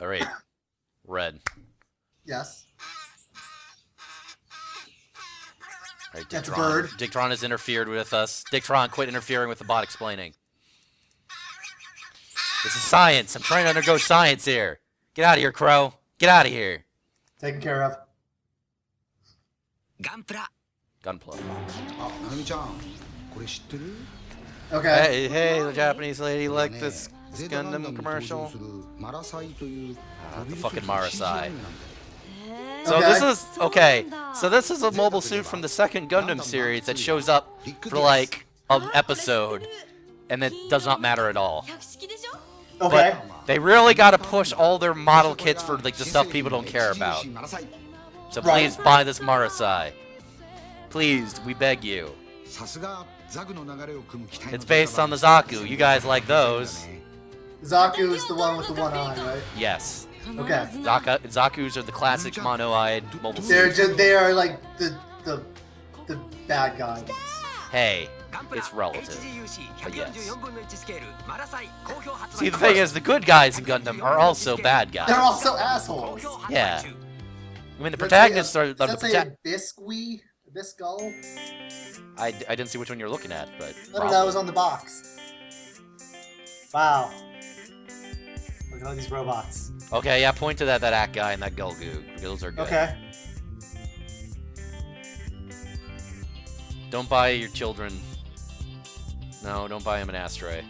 All right. Red. Yes. All right, That's a Dictron. bird. Dictron has interfered with us. Dictron, quit interfering with the bot explaining. This is science. I'm trying to undergo science here. Get out of here, Crow. Get out of here. Taken care of. Gunpla. Gunpla. Okay. Hey, the Japanese lady like this Gundam commercial. The fucking Marasai. So Okay. this is okay. So this is a mobile suit from the second Gundam series that shows up for like an episode, and it does not matter at all. Okay. But they really got to push all their model kits for like the stuff people don't care about. So please buy this Marasai. Please, we beg you. It's based on the Zaku. You guys like those? Zaku is the one with the one eye, right? Yes. Okay. Zaku's are the classic mono-eyed mobile They're suits. just, they are like the bad guys. Hey, it's relative. But yes. See, the thing is, the good guys in Gundam are also bad guys. They're also assholes. Yeah. I mean, the protagonists are... Let's say a Biscull? I didn't see which one you're looking at, but... No, that was on the box. Wow. Look at all these robots. Okay, yeah, point to that act guy and that Gulgoog. Those are good. Okay. Don't buy your children... No, don't buy them an Astray.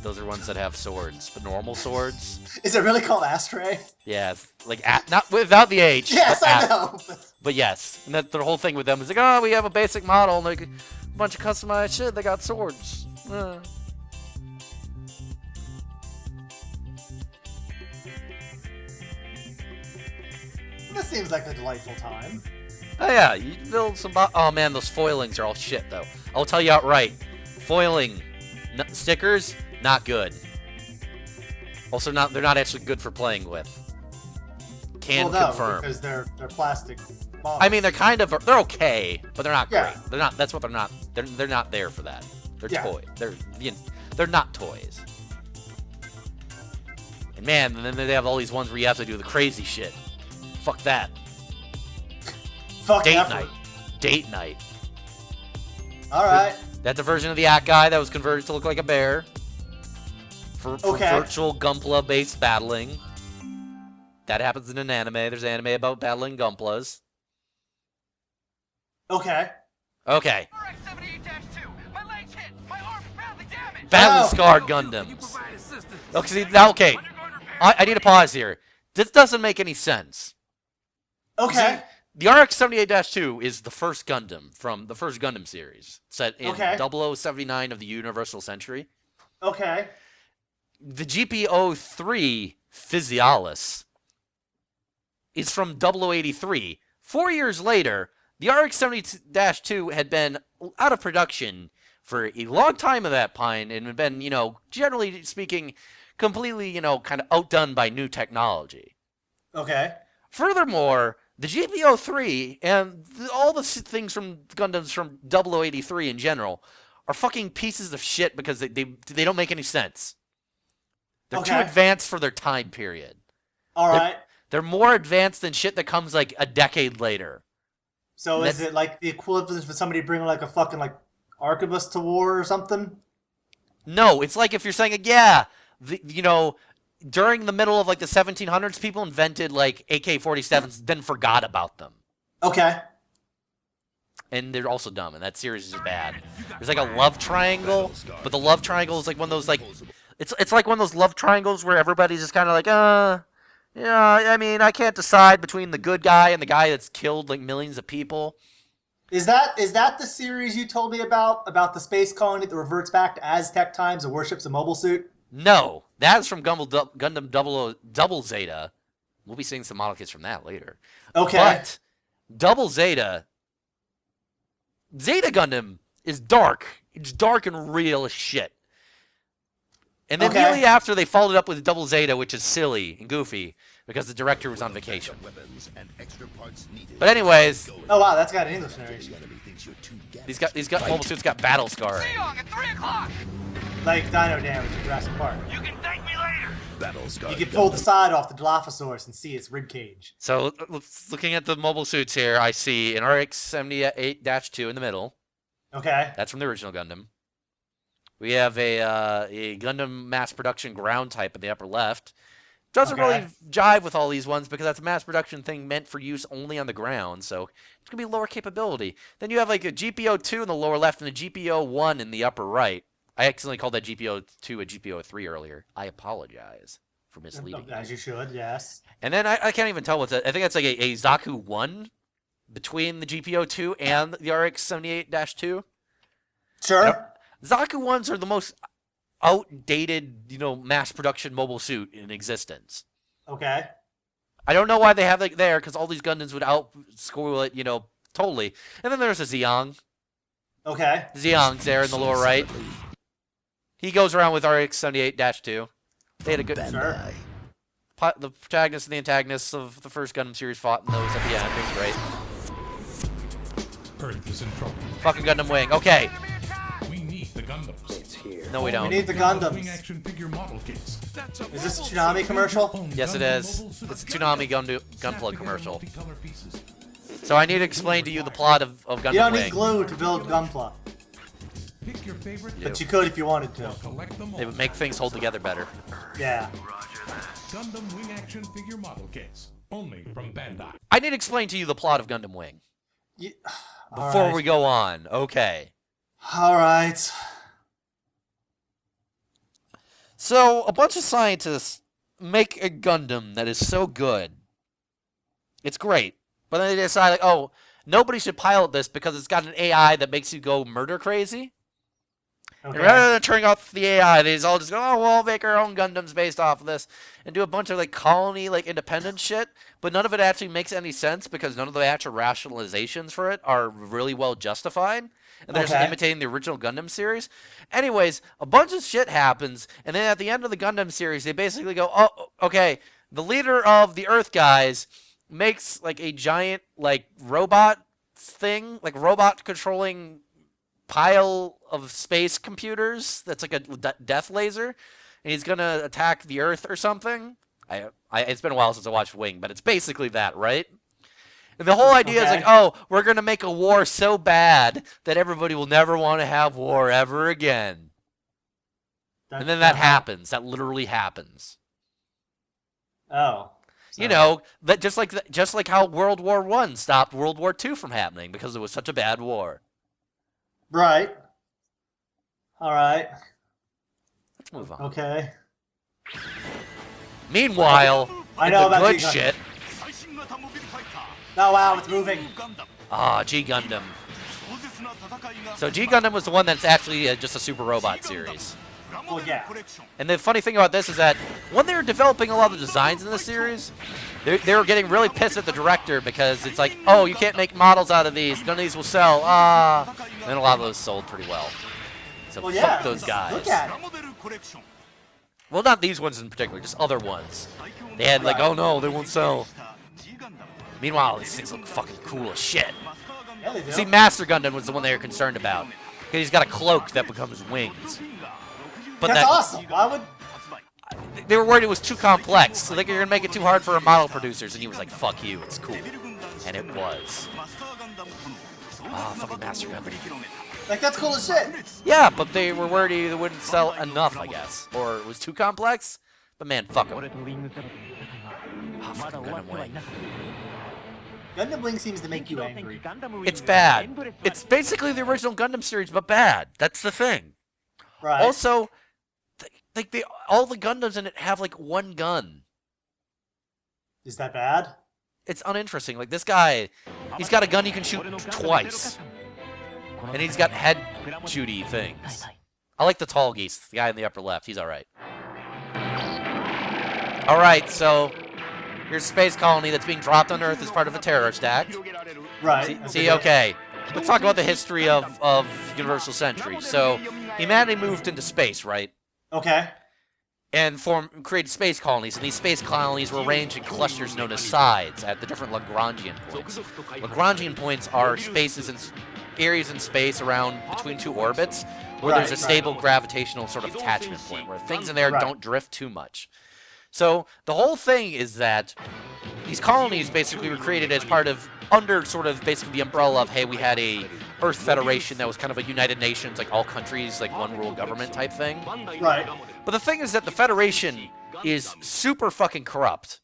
Those are ones that have swords, but normal swords... Is it really called Astray? Yeah, like, not without the H. Yes, but I know. But yes, and that the whole thing with them is like, oh, we have a basic model, and like a bunch of customized shit. They got swords. This seems like a delightful time. Oh yeah, you build some. Oh man, those foilings are all shit though. I'll tell you outright, foiling stickers not good. Also, they're not actually good for playing with. Can confirm. Because they're plastic models. I mean, they're okay, but they're not great. They're not. That's what they're not. They're not there for that. They're toys. They're not toys. And man, then they have all these ones where you have to do the crazy shit. Fuck that. Fuck Date effort. night. Date night. Alright. That's a version of the act guy that was converted to look like a bear. For virtual Gunpla-based battling. That happens in an anime. There's anime about battling Gunplas. Okay. Okay. Battle-scarred Gundams. Okay. I need to pause here. This doesn't make any sense. Okay. See, the RX-78-2 is the first Gundam from the first Gundam series, set in 0079 of the Universal Century. Okay. The GP03 Physialis is from 0083. 4 years later, the RX-70-2 had been out of production for a long time at that point and had been, generally speaking, completely, kind of outdone by new technology. Okay. Furthermore, the GP03 and all the things from Gundams from 0083 in general are fucking pieces of shit because they don't make any sense. They're too advanced for their time period. Alright. They're more advanced than shit that comes like a decade later. So is it like the equivalent for somebody bringing like a fucking like arquebus to war or something? No, it's like if you're saying, during the middle of like the 1700s, people invented like AK-47s, then forgot about them. Okay. And they're also dumb, and that series is bad. There's like a love triangle, but the love triangle is like one of those like, it's like one of those love triangles where everybody's just kind of like, I mean, I can't decide between the good guy and the guy that's killed like millions of people. Is that the series you told me about the space colony that reverts back to Aztec times and worships a mobile suit? No, that's from Gundam Double Zeta. We'll be seeing some model kits from that later. Okay. But Double Zeta Gundam is dark. It's dark and real as shit. And then immediately after, they followed up with Double Zeta, which is silly and goofy because the director was on vacation. But anyways, oh wow, that's got an English narration. These mobile suits got battle scarring. Like Dino Damage in Jurassic Park. You can thank me later. You can pull the side off the Dilophosaurus and see its rib cage. So, looking at the mobile suits here, I see an RX-78-2 in the middle. Okay. That's from the original Gundam. We have a Gundam mass production ground type in the upper left. Doesn't really jive with all these ones because that's a mass production thing meant for use only on the ground, so it's going to be lower capability. Then you have like a GPO-2 in the lower left and a GPO-1 in the upper right. I accidentally called that GPO-2 a GPO-3 earlier. I apologize for misleading. As you should, yes. And then I can't even tell what's that. I think that's like a Zaku-1 between the GPO-2 and the RX-78-2. Sure. Yep. Zaku-1s are the most outdated, mass production mobile suit in existence. Okay. I don't know why they have it there, because all these Gundams would outscore it, totally. And then there's a Zeong. Okay. Zeong's there in the lower right. He goes around with RX-78-2. They had a good... Sure. The protagonists and the antagonists of the first Gundam series fought in those at the end. It was great. Earth is in trouble. Fucking Gundam Wing. Okay. We need the Gundams. No, we don't. We need the Wing Gundams. action figure model kits. Is this a Tsunami commercial? Yes, it is. It's a Toonami Gunpla commercial. So I need to explain to you the plot of Gundam Wing. You don't need glue to build Gunpla. Pick your favorite, But you could if you wanted to. collect them all. They would make things hold together better. Yeah. Gundam Wing action figure model kits. Only from Bandai. I need to explain to you the plot of Gundam Wing All before right. we go on. Okay. All right. So, a bunch of scientists make a Gundam that is so good. It's great. But then they decide, like, oh, nobody should pilot this because it's got an AI that makes you go murder crazy. Okay. And rather than turning off the AI, they all just go, oh, we'll make our own Gundams based off of this. And do a bunch of, like, colony, like, independent shit. But none of it actually makes any sense because none of the actual rationalizations for it are really well justified. And they're just imitating the original Gundam series. Anyways, a bunch of shit happens. And then at the end of the Gundam series, they basically go, oh, okay, the leader of the Earth guys makes, like, a giant, like, robot thing. Like, robot controlling pile of space computers that's like a death laser, and he's gonna attack the Earth or something. It's been a while since I watched Wing, but it's basically that, right? And the whole idea is like, oh, we're gonna make a war so bad that everybody will never want to have war ever again. And then that happens. That literally happens. Oh. That just like how World War I stopped World War II from happening because it was such a bad war. Right. All right. Let's move on. Okay. Meanwhile, I in know the about good G Gundam. shit. Oh, wow, it's moving. G Gundam. So G Gundam was the one that's actually just a super robot series. Well, yeah. And the funny thing about this is that when they were developing a lot of the designs in the series, they were getting really pissed at the director because it's like, oh, you can't make models out of these. None of these will sell. And a lot of those sold pretty well. So Well, fuck yeah. those guys. Look at it. Well, not these ones in particular, just other ones. They had like, oh no, they won't sell. Meanwhile, these things look fucking cool as shit. Yeah, they do. See, Master Gundam was the one they were concerned about. Because he's got a cloak that becomes wings. But That's awesome. Why would... They were worried it was too complex, so they were going to make it too hard for model producers, and he was like, fuck you, it's cool. And it was. Fucking Master Gundam. Like, that's cool as shit. Yeah, but they were worried it wouldn't sell enough, I guess. Or it was too complex. But man, fuck them. Fucking Gundam Wing. Gundam Wing seems to make you angry. It's bad. It's basically the original Gundam series, but bad. That's the thing. Right. Also, all the Gundams in it have like one gun. Is that bad? It's uninteresting. Like this guy, he's got a gun he can shoot twice. And he's got head shooty things. I like the tall geese, the guy in the upper left. He's alright. Alright, so here's a space colony that's being dropped on Earth as part of a terrorist act. Right. See, okay. Let's talk about the history of Universal Century. So, humanity moved into space, right? Okay. And created space colonies, and these space colonies were arranged in clusters known as sides at the different Lagrangian points. Lagrangian points are spaces and areas in space around between two orbits where there's a stable gravitational sort of attachment point where things in there don't drift too much. So the whole thing is that these colonies basically were created as part of, under sort of basically the umbrella of, hey, we had a Earth Federation that was kind of a United Nations, like all countries, like one world government type thing. Right. But the thing is that the Federation is super fucking corrupt.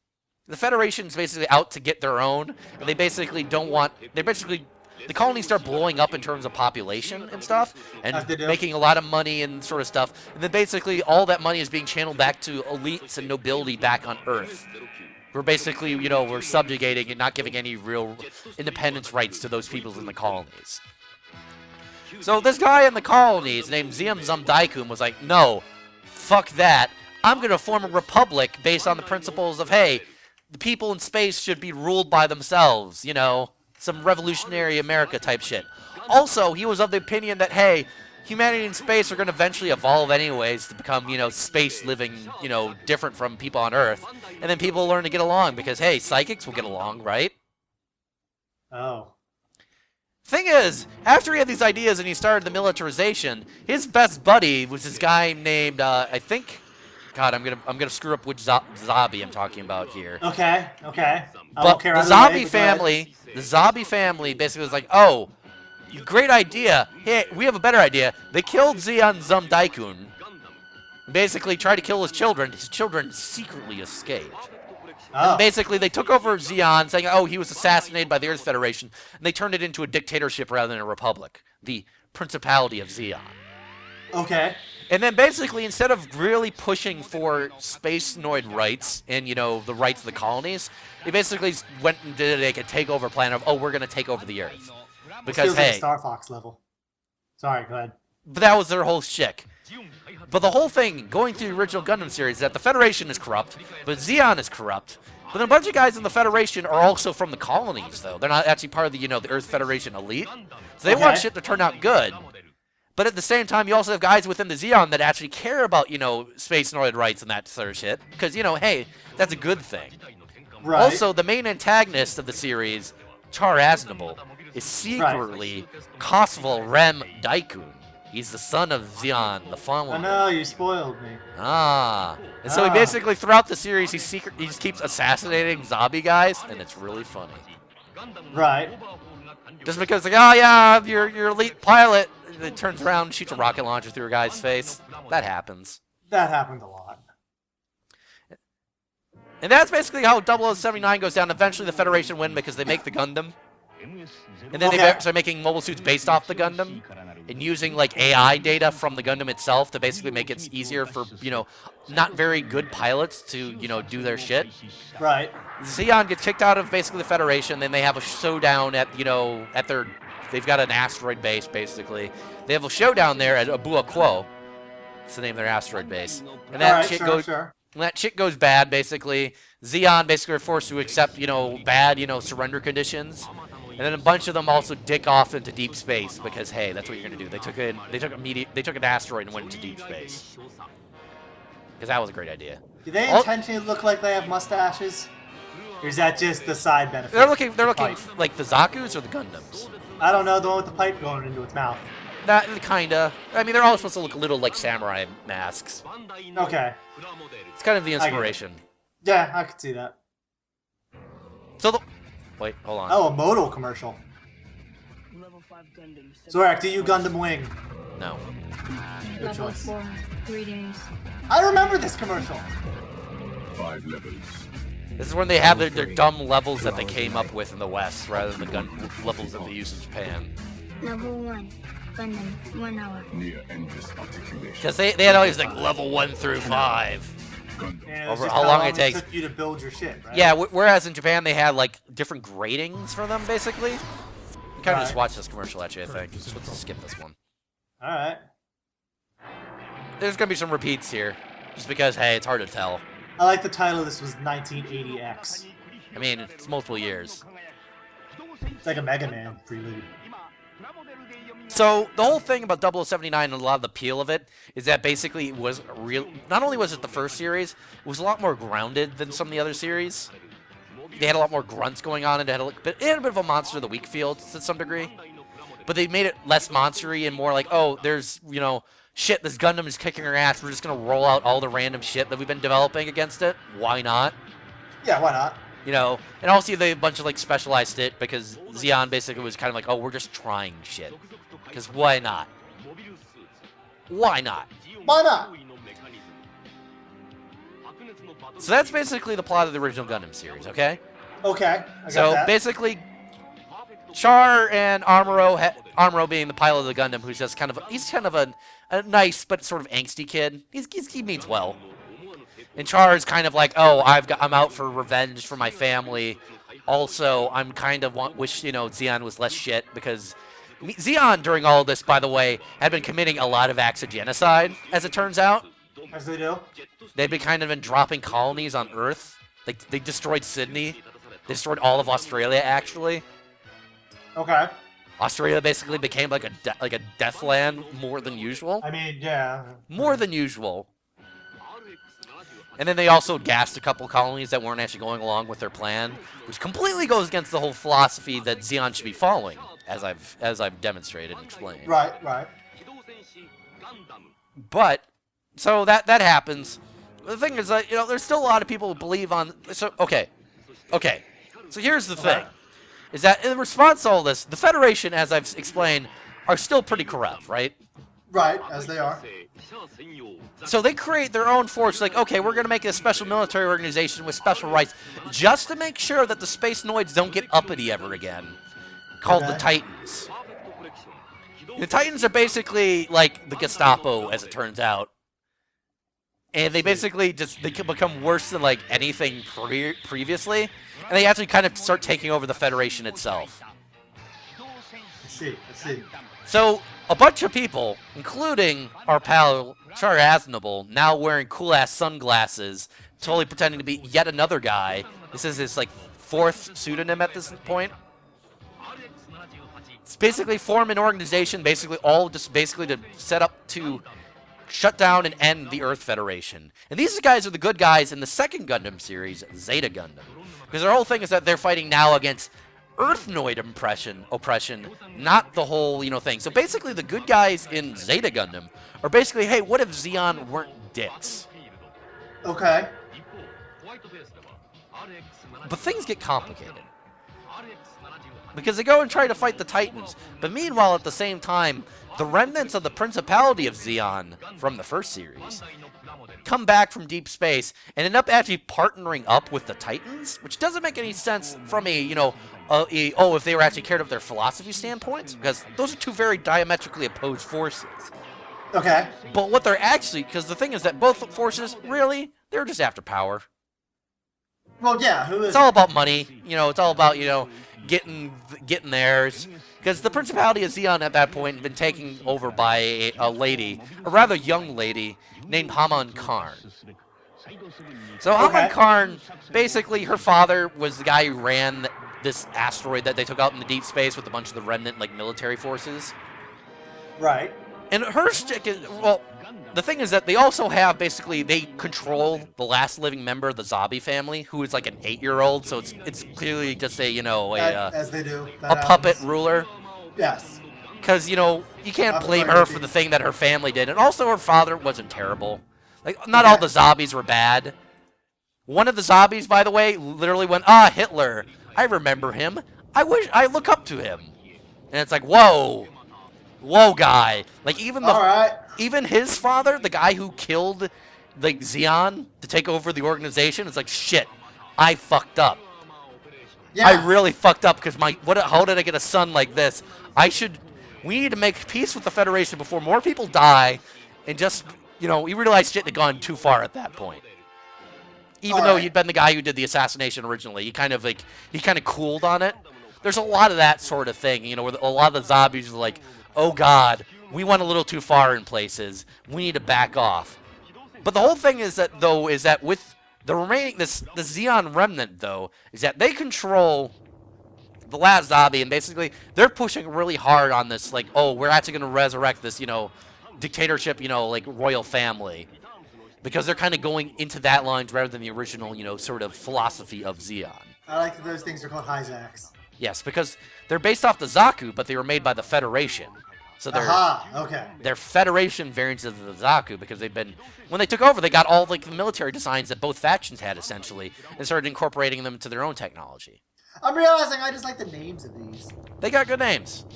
The Federation's basically out to get their own, and they basically don't want, the colonies start blowing up in terms of population and stuff, and making a lot of money and sort of stuff. And then basically all that money is being channeled back to elites and nobility back on Earth. We're basically, you know, we're subjugating and not giving any real independence rights to those peoples in the colonies. So this guy in the colonies named Daikun was like, no, fuck that. I'm going to form a republic based on the principles of, hey, the people in space should be ruled by themselves, you know, some revolutionary America type shit. Also, he was of the opinion that, hey, humanity in space are going to eventually evolve anyways to become, you know, space living, you know, different from people on Earth. And then people learn to get along because, hey, psychics will get along, right? Oh. Thing is, after he had these ideas and he started the militarization, his best buddy was this guy named, I think... God, I'm gonna screw up which Zabi I'm talking about here. Okay. I But won't care the either way, the Zabi family basically was like, oh, great idea. Hey, we have a better idea. They killed Daikun. Basically tried to kill his children. His children secretly escaped. Oh. And basically, they took over Zeon, saying, oh, he was assassinated by the Earth Federation, and they turned it into a dictatorship rather than a republic. The Principality of Zeon. Okay. And then basically, instead of really pushing for space noid rights and, you know, the rights of the colonies, they basically went and did like a takeover plan of, oh, we're going to take over the Earth. Because, Feels like hey, a Star Fox level. Sorry, go ahead. but that was their whole shtick. But the whole thing, going through the original Gundam series, is that the Federation is corrupt, but Zeon is corrupt. But then a bunch of guys in the Federation are also from the colonies, though. They're not actually part of the, you know, the Earth Federation elite. So they want shit to turn out good. But at the same time, you also have guys within the Zeon that actually care about, you know, space noid rights and that sort of shit. Because, you know, hey, that's a good thing. Right. Also, the main antagonist of the series, Char, is secretly Kosval Rem Daikun. He's the son of Zeon, the fallen. I know, you spoiled me. Ah. And so he basically, throughout the series, he just keeps assassinating zombie guys, and it's really funny. Right. Just because, like, oh yeah, you're elite pilot, and it turns around and shoots a rocket launcher through a guy's face. That happens. That happened a lot. And that's basically how 0079 goes down. Eventually the Federation win because they make the Gundam. And then they start making mobile suits based off the Gundam. And using, like, AI data from the Gundam itself to basically make it easier for, you know, not very good pilots to, you know, do their shit. Right. Zeon gets kicked out of basically the Federation. Then they have a showdown at, you know, at their... They've got an asteroid base, basically. They have a showdown there at Abua Quo. That's the name of their asteroid base. And that When that shit goes bad, basically, Zeon basically are forced to accept, you know, bad, you know, surrender conditions. And then a bunch of them also dick off into deep space because, hey, that's what you're gonna do. They took an asteroid and went into deep space. Because that was a great idea. Do they intentionally look like they have mustaches? Or is that just the side benefit? They're looking like the Zaku's or the Gundams. I don't know, the one with the pipe going into its mouth. That kinda. I mean, they're all supposed to look a little like samurai masks. Okay. It's kind of the inspiration. Yeah, I could see that. So wait, hold on. Oh, a modal commercial. Zorak, do you Gundam Wing? No. Good choice. 4, greetings. I remember this commercial. 5 levels. This is when they have their dumb levels that they came up with in the West, rather than the levels that they use in Japan. Level 1, Gundam, 1 hour. Near endless articulation. Because they had always like level 1 through 5. And Over just how long it takes. took you to build your shit, right? Yeah, whereas in Japan they had like different gradings for them, basically. You kind of just watch this commercial, actually, I think. Let's just skip this one. Alright. There's gonna be some repeats here, just because, hey, it's hard to tell. I like the title. This was 1980X. I mean, it's multiple years. It's like a Mega Man prelude. So, the whole thing about 0079 and a lot of the appeal of it is that basically it was real. Not only was it the first series, it was a lot more grounded than some of the other series. They had a lot more grunts going on, and it had a bit of a Monster of the Week feel to some degree. But they made it less monstery and more like, oh, there's, you know, shit, this Gundam is kicking our ass. We're just gonna roll out all the random shit that we've been developing against it. Why not? Yeah, why not? You know, and also they have a bunch of like specialized it because Zeon basically was kind of like, oh, we're just trying shit. Because why not? Why not? Why not? So that's basically the plot of the original Gundam series, okay? Okay, I got So that. basically, Char and Amuro being the pilot of the Gundam, who's just kind of a nice but sort of angsty kid. He means well. And Char is kind of like, oh, I'm out for revenge for my family. Also, I'm kind of wish Zeon was less shit because Zeon during all of this, by the way, had been committing a lot of acts of genocide, as it turns out. As they do. They'd been dropping colonies on Earth. They destroyed Sydney. They destroyed all of Australia, actually. Okay. Australia basically became like a death land more than usual. I mean, yeah. More than usual. And then they also gassed a couple colonies that weren't actually going along with their plan, which completely goes against the whole philosophy that Zeon should be following, as I've demonstrated and explained. Right, right. But so that happens. The thing is that there's still a lot of people who believe on. So okay. So here's the thing: is that in response to all this, the Federation, as I've explained, are still pretty corrupt, right? Right, as they are. So they create their own force, like, okay, we're going to make a special military organization with special rights just to make sure that the Space Noids don't get uppity ever again, called the Titans. The Titans are basically like the Gestapo, as it turns out. And they basically they can become worse than, like, anything previously. And they actually kind of start taking over the Federation itself. I see. So, a bunch of people, including our pal Char now wearing cool-ass sunglasses, totally pretending to be yet another guy. This is his, like, 4th pseudonym at this point. It's basically form an organization, basically to set up to shut down and end the Earth Federation. And these guys are the good guys in the second Gundam series, Zeta Gundam. Because their whole thing is that they're fighting now against Earthnoid oppression, not the whole, thing. So basically the good guys in Zeta Gundam are basically, hey, what if Zeon weren't dicks? Okay. But things get complicated. Because they go and try to fight the Titans. But meanwhile, at the same time, the remnants of the Principality of Zeon from the first series come back from deep space and end up actually partnering up with the Titans, which doesn't make any sense from if they were actually cared of their philosophy standpoints, because those are two very diametrically opposed forces. Okay. But what they're actually, because the thing is that both forces, really, they're just after power. Well, yeah, who is It's all about money. It's all about, getting theirs. Because the Principality of Zeon at that point had been taken over by a rather young lady, named Haman Karn. So Haman Karn, basically, her father was the guy who ran this asteroid that they took out in the deep space with a bunch of the remnant, like, military forces. Right. And her stick is, well, the thing is that they also have, basically, they control the last living member of the Zabi family, who is like an 8-year-old, so it's clearly just As they do. a puppet ruler. Yes. Because, you can't blame her for the thing that her family did. And also, her father wasn't terrible. Like, not all the Zabis were bad. One of the Zabis, by the way, literally went, Hitler. I remember him. I look up to him. And it's like, whoa, guy. Like, even his father, the guy who killed, like, Zeon to take over the organization, it's like, shit, I fucked up. Yeah. I really fucked up because how did I get a son like this? We need to make peace with the Federation before more people die, and just, he realized shit had gone too far at that point. Even though he'd been the guy who did the assassination originally, he kind of cooled on it. There's a lot of that sort of thing, where a lot of the zombies are like, oh god, we went a little too far in places. We need to back off. But the whole thing is that with the remaining, the Zeon remnant, though, is that they control the last zombie, and basically they're pushing really hard on this, like, oh, we're actually going to resurrect this, dictatorship, like, royal family. Because they're kind of going into that lines rather than the original, sort of philosophy of Zeon. I like that those things are called Hyzax. Yes, because they're based off the Zaku, but they were made by the Federation. So they're Aha, okay. they're Federation variants of the Zaku because they've been when they took over, they got all like the military designs that both factions had essentially, and started incorporating them into their own technology. I'm realizing I just like the names of these. They got good names.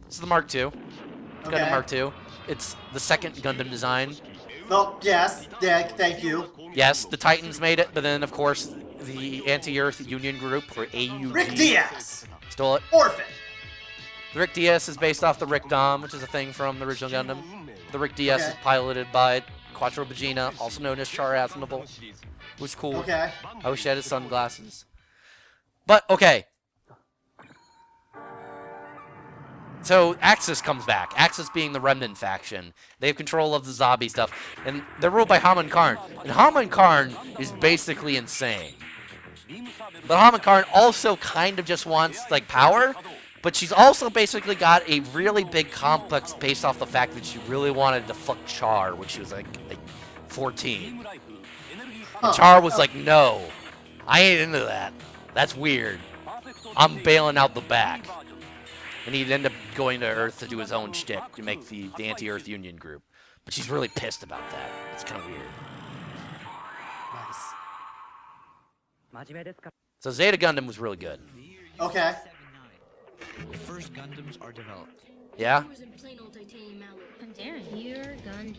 This is the Mark II. Okay. Gundam Mark II. It's the second Gundam design. Well, yes. Yeah, thank you. Yes, the Titans made it, but then of course the Anti-Earth Union Group, or AUG, Rick Diaz. stole it. Orphan. The Rick DS is based off the Rick Dom, which is a thing from the original Gundam. The Rick DS is Okay. piloted by Quattro Bagina, also known as Char Aznable, who's cool. Okay. I wish he had his sunglasses. But, okay. So, Axis comes back. Axis being the Remnant faction. They have control of the zombie stuff. And they're ruled by Haman Karn. And Haman Karn is basically insane. But Haman Karn also kind of just wants, like, power. But she's also basically got a really big complex based off the fact that she really wanted to fuck Char when she was, like 14. And Char was like, no, I ain't into that. That's weird. I'm bailing out the back. And he'd end up going to Earth to do his own shtick to make the Anti-Earth Union group. But she's really pissed about that. It's kind of weird. Nice. So Zeta Gundam was really good. Okay. The first Gundams are developed. Yeah? Here, Gundam.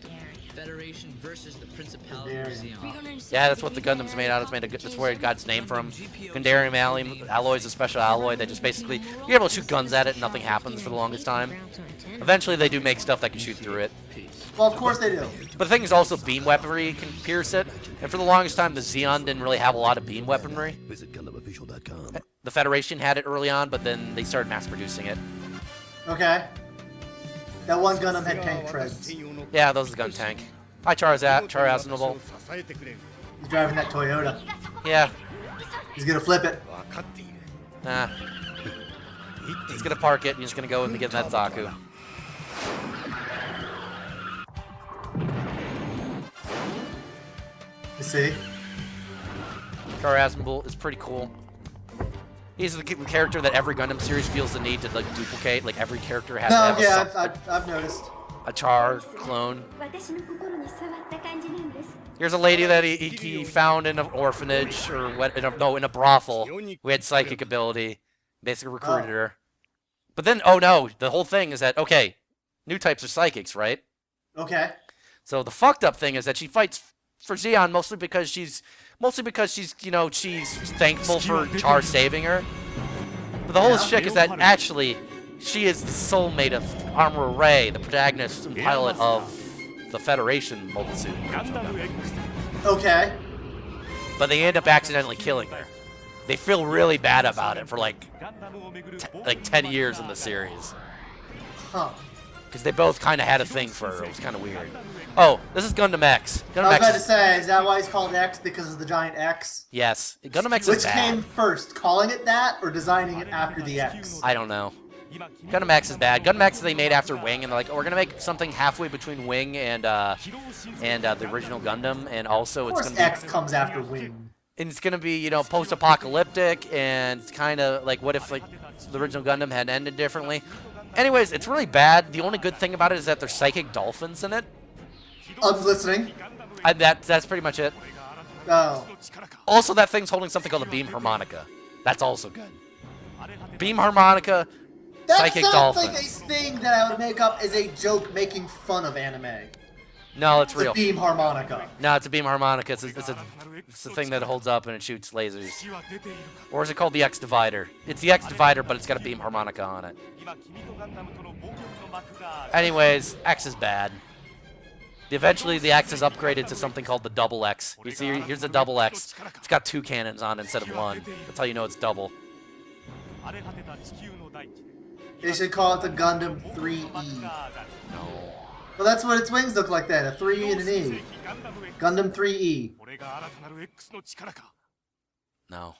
Federation versus the Principality of Zeon. Yeah, that's what the Gundam's made out of. It's made that's where it got its name from. Gundarium alloy is a special alloy that just basically, you're able to shoot guns at it and nothing happens for the longest time. Eventually they do make stuff that can shoot through it. Well, of course they do. But the thing is also beam weaponry can pierce it. And for the longest time, the Zeon didn't really have a lot of beam weaponry. Visit GundamOfficial.com. The Federation had it early on, but then they started mass producing it. Okay. That one Gundam had tank treads. Yeah, those are the gun tank. Hi, Char Aznable. He's driving that Toyota. Yeah, He's gonna flip it. nah. He's gonna park it and he's gonna go and get that Zaku. You see? Char Aznable is pretty cool. He's the character that every Gundam series feels the need to like duplicate. Like every character has to No, have yeah, I've noticed. a Char clone. Here's a lady that he found in an orphanage or what? In a brothel who had psychic ability. Basically recruited her. But then, oh no, the whole thing is that okay, new types are psychics, right? Okay. So the fucked up thing is that she fights for Zeon mostly because she's you know she's thankful for Char saving her. But the whole Yeah. shtick is that actually she is the soulmate of Armorer Ray, the protagonist and pilot of the Federation mobile suit. Okay. But they end up accidentally killing her. They feel really bad about it for like 10 years in the series. Huh. Because they both kind of had a thing for her. It was kind of weird. Oh, this is Gundam X. I Gundam was X about to say, is that why it's called X? Because of the giant X? yes. Gundam X Which is bad. came first, calling it that or designing it after the X? I don't know. Gundam X is bad. Gundam X they made after Wing, and they're like, oh, we're gonna make something halfway between Wing and the original Gundam, and also Of it's course gonna be X comes after Wing. and it's gonna be post-apocalyptic, and it's kind of like what if like the original Gundam had ended differently. Anyways, it's really bad. The only good thing about it is that there's psychic dolphins in it. I'm listening. That's pretty much it. Oh. Also, that thing's holding something called a beam harmonica. That's also good. Beam harmonica, That psychic sounds dolphins. like a thing that I would make up as a joke making fun of anime. No, it's The real. beam harmonica. No, it's a beam harmonica. It's a thing that holds up and it shoots lasers. Or is it called the X Divider? It's the X Divider, but it's got a beam harmonica on it. Anyways, X is bad. Eventually, the X is upgraded to something called the Double X. You see, here's the Double X. It's got 2 cannons on it instead of 1. That's how you know it's double. They should call it the Gundam 3E. No. Well, that's what its wings look like then, a 3 and an E. Gundam 3E. No.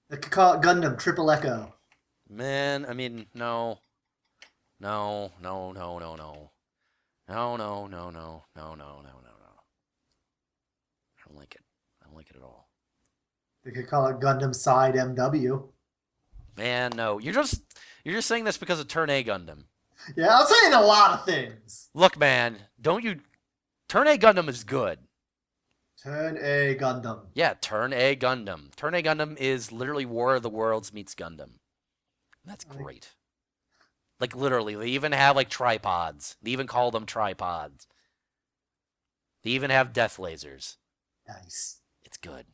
They could call it Gundam Triple Echo. Man, I mean, no. No, no, no, no, no. No, no, no, no, no, no, no, no, no. I don't like it. I don't like it at all. They could call it Gundam Side MW. Man, no. You're just saying this because of Turn A Gundam. Yeah, I'm saying a lot of things. Look, man, don't you... Turn A Gundam is good. Turn A Gundam. Yeah, Turn A Gundam. Turn A Gundam is literally War of the Worlds meets Gundam. That's great. Like, literally, they even have, like, tripods. They even call them tripods. They even have death lasers. Nice. It's good.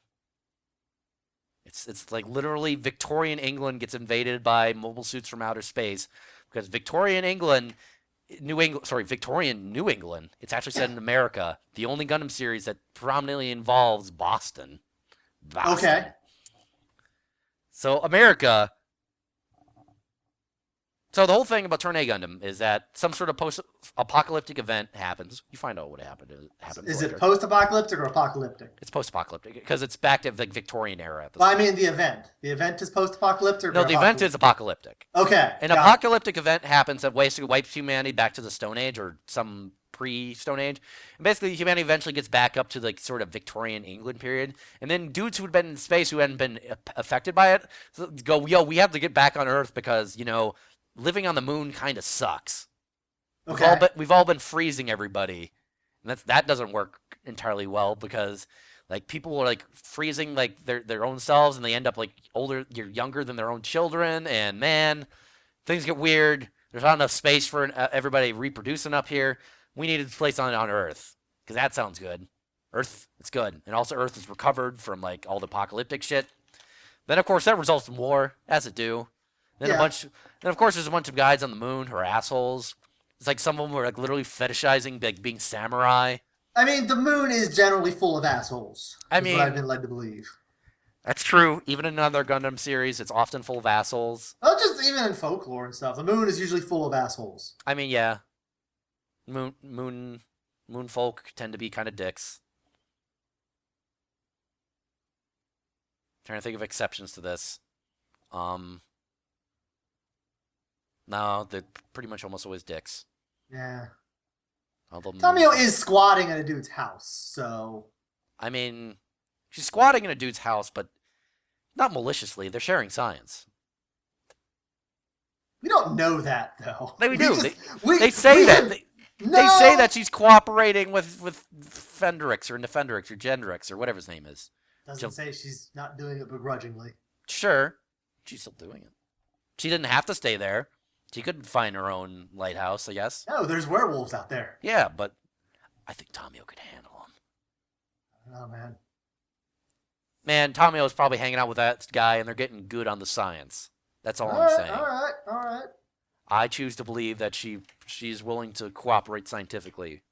It's like literally Victorian England gets invaded by mobile suits from outer space because Victorian New England. It's actually set in America. The only Gundam series that prominently involves Boston. Okay. So America. So the whole thing about Turn A Gundam is that some sort of post-apocalyptic event happens. You find out what happened. Is it post-apocalyptic or apocalyptic? It's post-apocalyptic because it's back to the Victorian era. At this Well, I point. mean the event. The event is post-apocalyptic. No, the event is apocalyptic. Okay. An got it. apocalyptic event happens that basically wipes humanity back to the Stone Age or some pre-Stone Age. And basically, humanity eventually gets back up to like sort of Victorian England period. And then dudes who had been in space who hadn't been affected by it go, yo, we have to get back on Earth because, living on the moon kind of sucks. Okay. We've all been freezing everybody. And that doesn't work entirely well because like people are like freezing like their own selves and they end up like you're younger than their own children, and man, things get weird. There's not enough space for everybody reproducing up here. We need a place on Earth because that sounds good. Earth, it's good. And also Earth is recovered from like all the apocalyptic shit. Then of course that results in war, as it do. Then of course there's a bunch of guys on the moon who are assholes. It's like some of them are like literally fetishizing like being samurai. I mean, the moon is generally full of assholes. What I've been led to believe. That's true. Even in another Gundam series, it's often full of assholes. Not just even in folklore and stuff. The moon is usually full of assholes. I mean, yeah. Moon folk tend to be kind of dicks. Trying to think of exceptions to this. No, they're pretty much almost always dicks. Yeah. Although Tamio is squatting at a dude's house, so... I mean, she's squatting in a dude's house, but not maliciously. They're sharing science. We don't know that, though. They do. They say that. They say that she's cooperating with Fendrix or Nefendrix or Gendrix or whatever his name is. Doesn't say she's not doing it begrudgingly. Sure. She's still doing it. She didn't have to stay there. She could find her own lighthouse, I guess. No, there's werewolves out there. Yeah, but I think Tamio could handle them. I don't know, man. Man, Tamio's probably hanging out with that guy, and they're getting good on the science. That's all I'm saying. All right. I choose to believe that she's willing to cooperate scientifically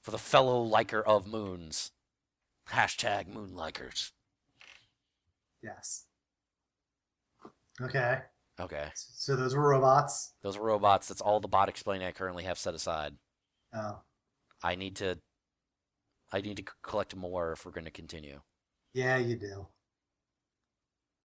for the fellow liker of moons. Hashtag moonlikers. Yes. Okay. Okay. So those were robots? Those are robots. That's all the bot explaining I currently have set aside. Oh. I need to collect more if we're going to continue. Yeah, you do.